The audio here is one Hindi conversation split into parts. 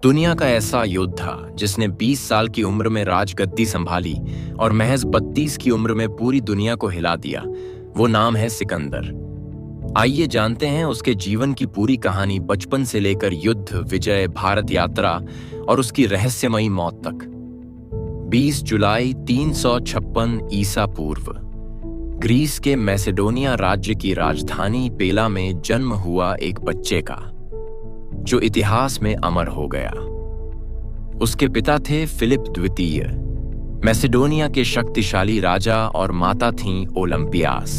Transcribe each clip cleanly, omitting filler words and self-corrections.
दुनिया का ऐसा योद्धा जिसने 20 साल की उम्र में राजगद्दी संभाली और महज 32 की उम्र में पूरी दुनिया को हिला दिया, वो नाम है सिकंदर। आइए जानते हैं उसके जीवन की पूरी कहानी, बचपन से लेकर युद्ध, विजय, भारत यात्रा और उसकी रहस्यमयी मौत तक। 20 जुलाई 356 ईसा पूर्व ग्रीस के मैसेडोनिया राज्य की राजधानी पेला में जन्म हुआ एक बच्चे का, जो इतिहास में अमर हो गया। उसके पिता थे फिलिप द्वितीय, मैसेडोनिया के शक्तिशाली राजा, और माता थीं ओलंपियास,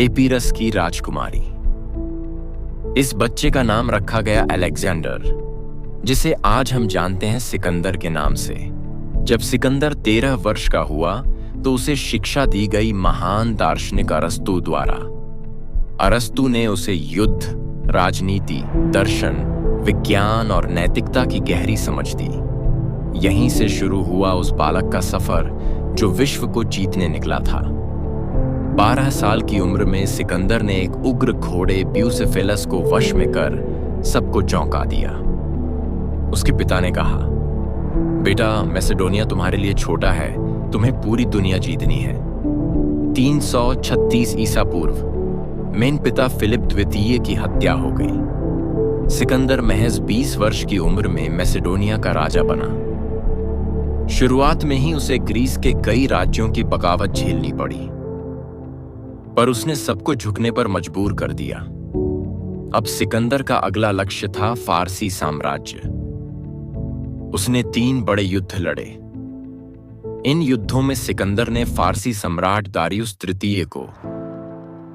एपीरस की राजकुमारी। इस बच्चे का नाम रखा गया अलेक्जेंडर, जिसे आज हम जानते हैं सिकंदर के नाम से। जब सिकंदर 13 वर्ष का हुआ तो उसे शिक्षा दी गई महान दार्शनिक अरस्तु द्वारा। अरस्तु ने उसे युद्ध, राजनीति, दर्शन, विज्ञान और नैतिकता की गहरी समझ दी। यहीं से शुरू हुआ उस बालक का सफर जो विश्व को जीतने निकला था। 12 साल की उम्र में सिकंदर ने एक उग्र घोड़े ब्यूसेफेलस को वश में कर सबको चौंका दिया। उसके पिता ने कहा, बेटा, मैसेडोनिया तुम्हारे लिए छोटा है, तुम्हें पूरी दुनिया जीतनी है। 336 ईसा पूर्व मेन पिता फिलिप द्वितीय की हत्या हो गई। सिकंदर महज 20 वर्ष की उम्र में मैसेडोनिया का राजा बना। शुरुआत में ही उसे ग्रीस के कई राज्यों की बगावत झेलनी पड़ी, पर उसने सबको झुकने पर मजबूर कर दिया। अब सिकंदर का अगला लक्ष्य था फारसी साम्राज्य। उसने 3 बड़े युद्ध लड़े। इन युद्धों में सिकंदर ने फारसी सम्राट दारियुस तृतीय को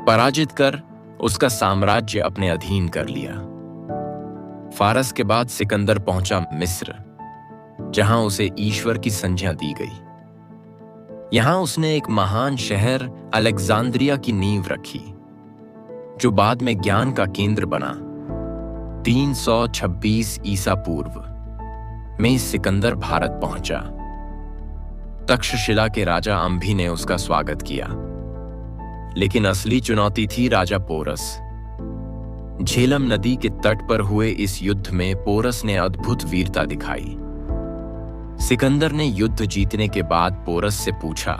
पराजित कर उसका साम्राज्य अपने अधीन कर लिया। फारस के बाद सिकंदर पहुंचा मिस्र, जहां उसे ईश्वर की संज्ञा दी गई। यहां उसने एक महान शहर अलेक्जेंड्रिया की नींव रखी, जो बाद में ज्ञान का केंद्र बना। 326 ईसा पूर्व में सिकंदर भारत पहुंचा। तक्षशिला के राजा अंभी ने उसका स्वागत किया, लेकिन असली चुनौती थी राजा पोरस। झेलम नदी के तट पर हुए इस युद्ध में पोरस ने अद्भुत वीरता दिखाई। सिकंदर ने युद्ध जीतने के बाद पोरस से पूछा,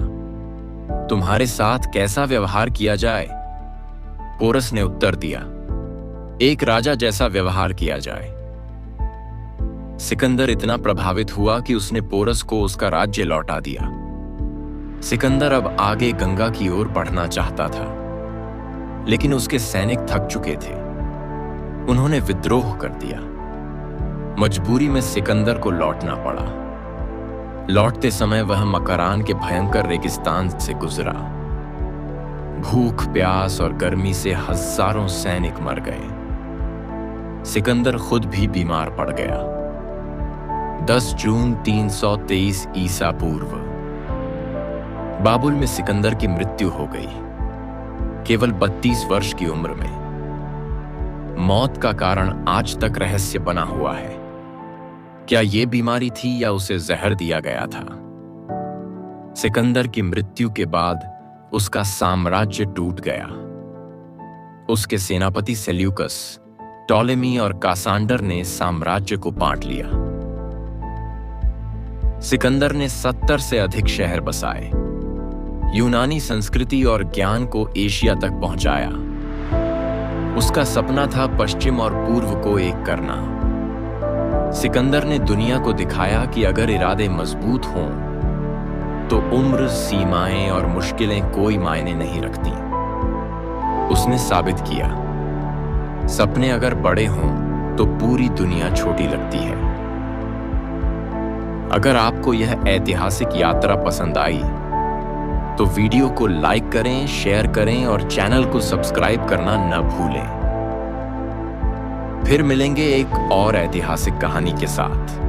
तुम्हारे साथ कैसा व्यवहार किया जाए? पोरस ने उत्तर दिया, एक राजा जैसा व्यवहार किया जाए। सिकंदर इतना प्रभावित हुआ कि उसने पोरस को उसका राज्य लौटा दिया। सिकंदर अब आगे गंगा की ओर बढ़ना चाहता था, लेकिन उसके सैनिक थक चुके थे। उन्होंने विद्रोह कर दिया। मजबूरी में सिकंदर को लौटना पड़ा। लौटते समय वह मकरान के भयंकर रेगिस्तान से गुजरा। भूख, प्यास और गर्मी से हजारों सैनिक मर गए। सिकंदर खुद भी बीमार पड़ गया। 10 जून 323 ईसा पूर्व बाबुल में सिकंदर की मृत्यु हो गई, केवल 32 वर्ष की उम्र में। मौत का कारण आज तक रहस्य बना हुआ है। क्या यह बीमारी थी या उसे जहर दिया गया था? सिकंदर की मृत्यु के बाद उसका साम्राज्य टूट गया। उसके सेनापति सेल्यूकस, टॉलेमी और कासांडर ने साम्राज्य को बांट लिया। सिकंदर ने 70 से अधिक शहर बसाए, यूनानी संस्कृति और ज्ञान को एशिया तक पहुंचाया। उसका सपना था पश्चिम और पूर्व को एक करना। सिकंदर ने दुनिया को दिखाया कि अगर इरादे मजबूत हों तो उम्र, सीमाएं और मुश्किलें कोई मायने नहीं रखती। उसने साबित किया, सपने अगर बड़े हों तो पूरी दुनिया छोटी लगती है। अगर आपको यह ऐतिहासिक यात्रा पसंद आई तो वीडियो को लाइक करें, शेयर करें और चैनल को सब्सक्राइब करना न भूलें। फिर मिलेंगे एक और ऐतिहासिक कहानी के साथ।